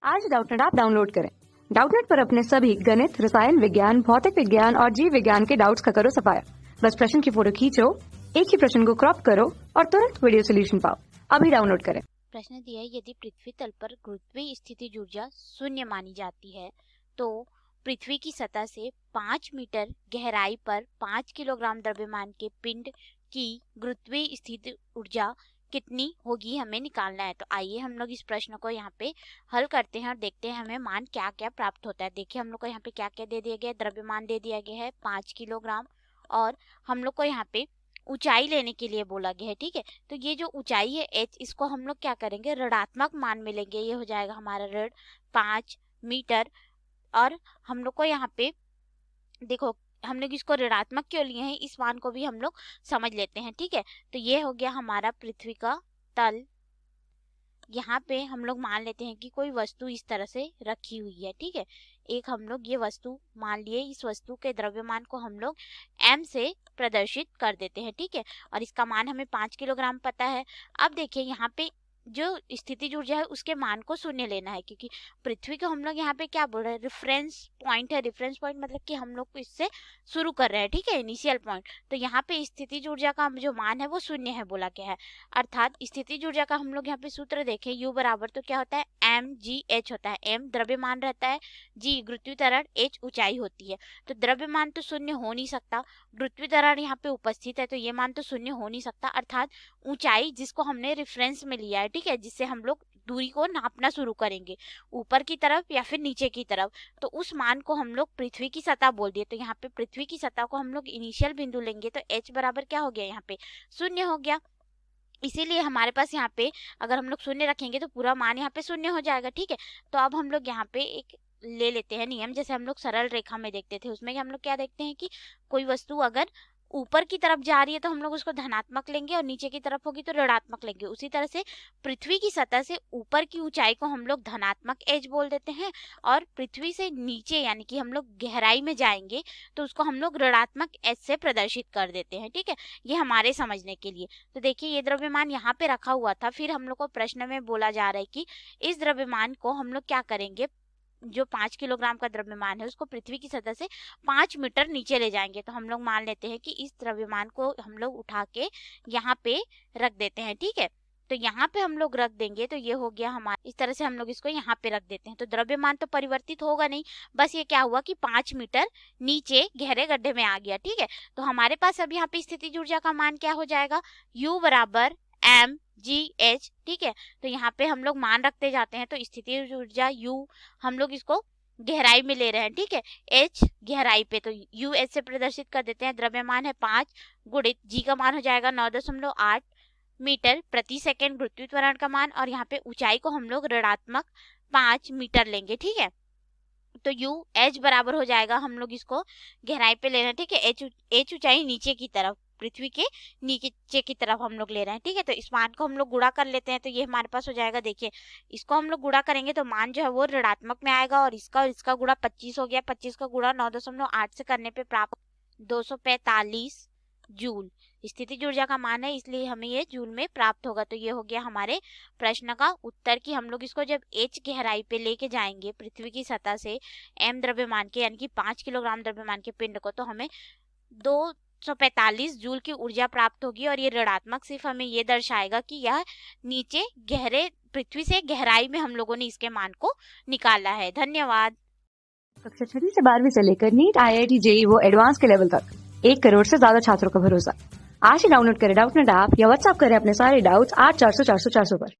आज Doubtnut app download करें। Doubtnut पर अपने सभी गणित, रसायन विज्ञान, भौतिक विज्ञान और जीव विज्ञान के डाउट्स का करो सफाया। बस प्रश्न की फोटो खींचो, एक ही प्रश्न को क्रॉप करो और तुरंत वीडियो सोल्यूशन पाओ। अभी डाउनलोड करें। प्रश्न दिया है, यदि पृथ्वी तल पर गुरुत्वीय स्थितिज ऊर्जा शून्य मानी जाती है तो पृथ्वी की सतह से 5 मीटर गहराई पर 5 किलोग्राम द्रव्यमान के पिंड की गुरुत्वीय स्थिति ऊर्जा कितनी होगी, हमें निकालना है। तो आइए हम लोग इस प्रश्न को यहाँ पे हल करते हैं और देखते हैं हमें मान क्या क्या प्राप्त होता है। देखिए हम लोग को यहाँ पे क्या क्या दे दिया गया है। द्रव्यमान दे दिया गया है 5 किलोग्राम और हम लोग को यहाँ पे ऊंचाई लेने के लिए बोला गया है। ठीक है, तो ये जो ऊंचाई है h, इसको हम लोग क्या करेंगे, ऋणात्मक मान में लेंगे। ये हो जाएगा हमारा ऋण 5 मीटर। और हम लोग को यहाँ पे देखो हम लोग इसको ऋणात्मक क्यों लिए हैं, इस मान को भी हम लोग समझ लेते हैं। ठीक है, तो ये हो गया हमारा पृथ्वी का तल। यहाँ पे हम लोग मान लेते हैं कि कोई वस्तु इस तरह से रखी हुई है। ठीक है, एक हम लोग ये वस्तु मान लिए, इस वस्तु के द्रव्यमान को हम लोग m से प्रदर्शित कर देते हैं। ठीक है, और इसका मान हमें 5 किलोग्राम पता है। अब देखिए यहाँ पे जो स्थितिज ऊर्जा है उसके मान को शून्य लेना है, क्योंकि पृथ्वी को हम लोग यहाँ पे क्या बोल रहे हैं, रेफरेंस पॉइंट है। रेफरेंस पॉइंट मतलब कि हम लोग इससे शुरू कर रहे हैं। ठीक है, इनिशियल पॉइंट। तो यहाँ पे स्थितिज ऊर्जा का जो मान है वो शून्य है बोला गया है। अर्थात स्थितिज ऊर्जा का हम लोग यहाँ पे सूत्र देखें, U बराबर तो क्या होता है, mgh होता है। m द्रव्यमान रहता है, g गुरुत्वीय त्वरण, h ऊंचाई होती है। तो द्रव्यमान तो शून्य हो नहीं सकता, गुरुत्वीय त्वरण यहाँ पे उपस्थित है तो ये मान तो शून्य हो नहीं सकता। अर्थात ऊंचाई जिसको हमने रेफरेंस में लिया है, ठीक है, जिससे हम लोग दूरी को नापना शुरू करेंगे, ऊपर की तरफ या फिर नीचे की तरफ, तो उस मान को हम लोग पृथ्वी की सतह बोल दिए। तो यहाँ पे पृथ्वी की सतह को हम लोग इनिशियल बिंदु लेंगे, तो h बराबर क्या हो गया, यहाँ पे शून्य हो गया। इसीलिए हमारे पास यहाँ पे अगर हम लोग शून्य रखेंगे तो पूरा मान यहाँ पे शून्य हो जाएगा। ठीक है, तो अब हम लोग यहाँ पे एक ले लेते हैं नियम, जैसे हम लोग सरल रेखा में देखते थे, उसमें हम लोग क्या देखते हैं कि कोई वस्तु अगर ऊपर की तरफ जा रही है तो हम लोग उसको धनात्मक लेंगे और नीचे की तरफ होगी तो ऋणात्मक लेंगे। उसी तरह से पृथ्वी की सतह से ऊपर की ऊंचाई को हम लोग धनात्मक एज बोल देते हैं और पृथ्वी से नीचे यानी कि हम लोग गहराई में जाएंगे तो उसको हम लोग ऋणात्मक एज से प्रदर्शित कर देते हैं। ठीक है, ये हमारे समझने के लिए। तो देखिए ये द्रव्यमान यहाँ पे रखा हुआ था, फिर हम लोग को प्रश्न में बोला जा रहा है कि इस द्रव्यमान को हम लोग क्या करेंगे, जो 5 किलोग्राम का द्रव्यमान है उसको पृथ्वी की सतह से 5 मीटर नीचे ले जाएंगे। तो हम लोग मान लेते हैं कि इस द्रव्यमान को हम लोग उठा के यहाँ पे रख देते हैं। ठीक है, तो यहाँ पे हम लोग रख देंगे तो ये हो गया हमारा, इस तरह से हम लोग इसको यहाँ पे रख देते हैं। तो द्रव्यमान तो परिवर्तित होगा नहीं, बस ये क्या हुआ कि 5 मीटर नीचे गहरे गड्ढे में आ गया। ठीक है, तो हमारे पास अब यहाँ पे स्थितिज ऊर्जा का मान क्या हो जाएगा, U बराबर mgh। ठीक है, तो यहाँ पे हम लोग मान रखते जाते हैं, तो स्थितिज ऊर्जा U हम लोग इसको गहराई में ले रहे हैं। ठीक है, h गहराई पे, तो U h से प्रदर्शित कर देते हैं। द्रव्यमान है 5 गुणित g का मान हो जाएगा 9.8 मीटर प्रति सेकेंड गुरुत्वीय त्वरण का मान, और यहाँ पे ऊंचाई को हम लोग ऋणात्मक 5 मीटर लेंगे। ठीक है, तो U h बराबर हो जाएगा, हम लोग इसको गहराई पे ले रहे हैं। ठीक है, h ऊंचाई नीचे की तरफ, पृथ्वी के नीचे की तरफ हम लोग ले रहे हैं। ठीक है, तो इस मान को हम लोग गुणा कर लेते हैं तो ये हमारे पास हो जाएगा। देखिए इसको हम लोग गुणा करेंगे तो मान जो है वो ऋणात्मक में आएगा, और इसका गुणा 25 हो गया। 25 का गुणा 9.8 से करने पे प्राप्त 245 जूल स्थितिज ऊर्जा का मान है, इसलिए हमें ये जूल में प्राप्त होगा। तो ये हो गया हमारे प्रश्न का उत्तर कि हम लोग इसको जब h गहराई पे लेके जाएंगे पृथ्वी की सतह से m द्रव्यमान के यानी कि 5 किलोग्राम द्रव्यमान के पिंड को, तो हमें 245 जूल की ऊर्जा प्राप्त होगी। और ये ऋणात्मक सिर्फ हमें ये दर्शाएगा कि यह नीचे गहरे, पृथ्वी से गहराई में हम लोगों ने इसके मान को निकाला है। धन्यवाद। कक्षा 6 से 12वीं से लेकर नीट, IIT, JEE वो एडवांस के लेवल तक 1 करोड़ से ज्यादा छात्रों का भरोसा। आज ही डाउनलोड करें डाउटनेट ऐप या व्हाट्सएप करें अपने सारे डाउट्स 8400 400 400 पर।